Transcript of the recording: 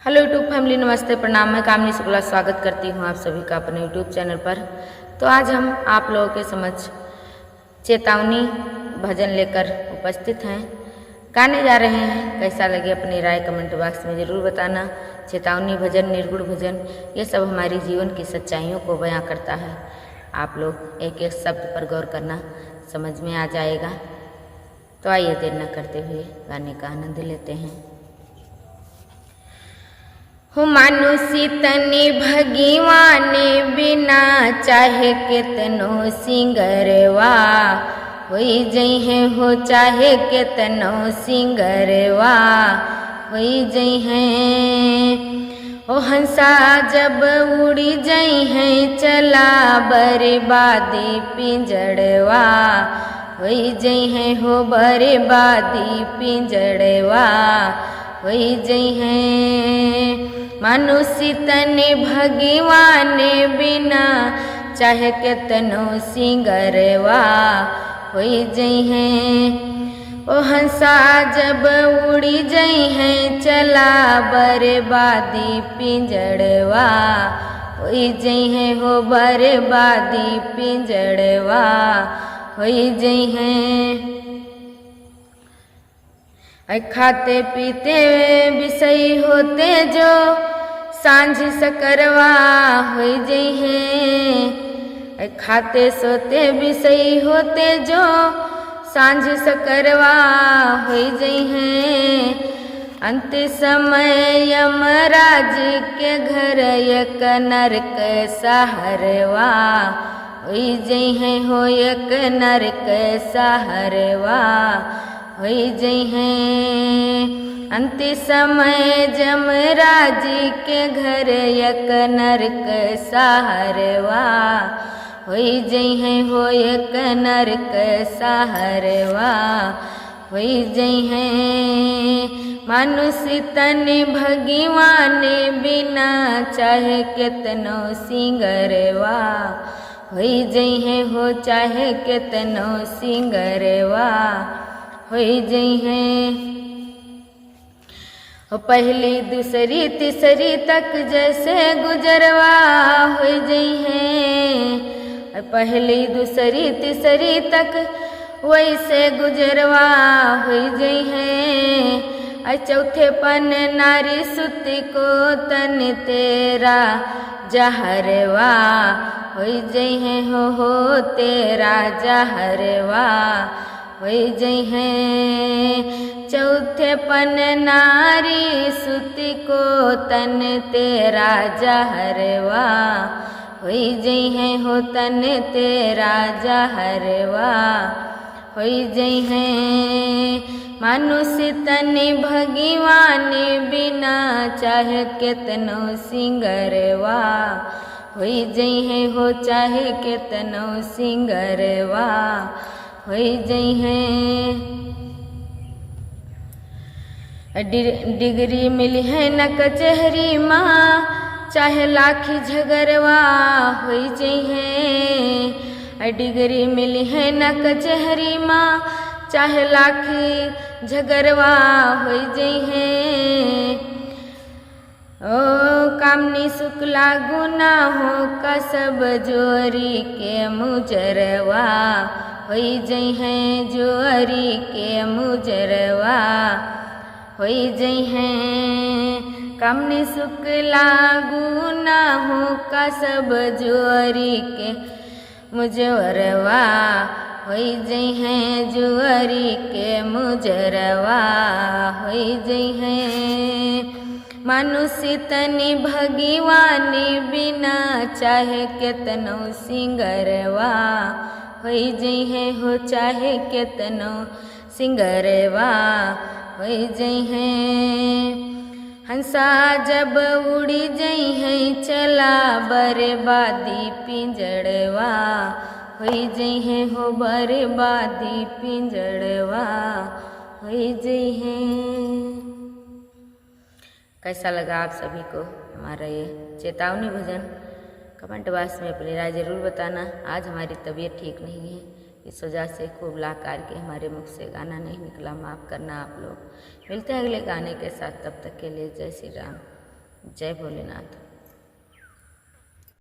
Hello YouTube family, नमस्ते, प्रणाम। मैं कामनी शुक्ला स्वागत करती हूँ आप सभी का अपने यूट्यूब चैनल पर। तो आज हम आप लोगों के समक्ष चेतावनी भजन लेकर उपस्थित हैं, गाने जा रहे हैं। कैसा लगे अपनी राय कमेंट बॉक्स में ज़रूर बताना। चेतावनी भजन, निर्गुण भजन, ये सब हमारी जीवन की सच्चाइयों को बयां करता है। आप लोग एक एक शब्द पर गौर करना, समझ में आ जाएगा। तो आइए देर न करते हुए गाने का आनंद लेते हैं। हो मानुषी तनि भगवाने बिना, चाहे कितनो सिंगरवा होई जई है। हो चाहे कितनो सिंगरवा होई जई है। ओ हंसा जब उड़ी जई है, चला बर्बादी पिंजड़वा होई जई है। हो बर्बादी पिंजड़वा होई जई है। मनुष्य तनि भगवाने बिना, चाहे कितनो सिंगरवा होई जई है। ओ हंसा जब उड़ी जई है, चला बर्बादी पिंजड़वा होई जई है। हो बर्बादी पिंजड़वा होई जई है। खाते पीते विषय होते जो, सांझ सकरवा होई जई है। खाते सोते विषय होते जो, सांझ सकरवा होई जई है। अंत समय यमराज के घर एक नरक सहरवा होई जई है। हो एक नरक सहरवा होई जई है। अंत समय जमराज के घर एक नरक सहरवा होई जई है। हो एक नरक सहरवा होई जई है। मनुष्य तनि भगवाने बिना, चाहे कितनो सिंगरवा होई जई है। हो चाहे कितनो सिंगरवा होई जई है। पहली दूसरी तीसरी तक जैसे गुजरवा होई जई है। पहली दूसरी तीसरी तक वैसे गुजरवा होई जई है। चौथे पन नारी सुती को तन तेरा जहरवा होई जई है। हो तेरा जहरवा होई जई है। चौथे पन नारी सुती को तन तेरा जहरवा होई जई है। हो तन तेरा जहरवा होई जई है। मनुष्य तनि भगवाने बिना, चाहे कितनो सिंगरवा होई जई है। हो चाहे कितनो सिंगरवा होई जई है। डिग्री मिली है न कचहरी माँ, चाहे लाखी झगरवा होई जई है। डिग्री मिली है न कचहरी माँ, चाहे लाखी झगरवा होई जई है। ओ कामनी शुक्ला गुनाहों का सब जोरी के मुजरवा होई जई है। जोरी के मुजरवा होई जई है। कामनी शुक्ला गुनाहों का सब जोरी के मुजरवा होई जई है। जोरी के मुजरवा होई जई है। मनुष्य तनि भगवाने बिना, चाहे कितनो सिंगरवा होई जई है। हो चाहे कितनो सिंगरवा होई जई है। हंसा जब उड़ी जई है, चला बर्बादी पिंजड़वा होई जई है। हो बर्बादी पिंजड़वा होई जई है। कैसा लगा आप सभी को हमारा ये चेतावनी भजन? कमेंट बॉक्स में अपनी राय ज़रूर बताना। आज हमारी तबीयत ठीक नहीं है, इस वजह से खूब ला करके हमारे मुख से गाना नहीं निकला, माफ़ करना आप लोग। मिलते हैं अगले गाने के साथ, तब तक के लिए जय श्री राम। जय भोलेनाथ।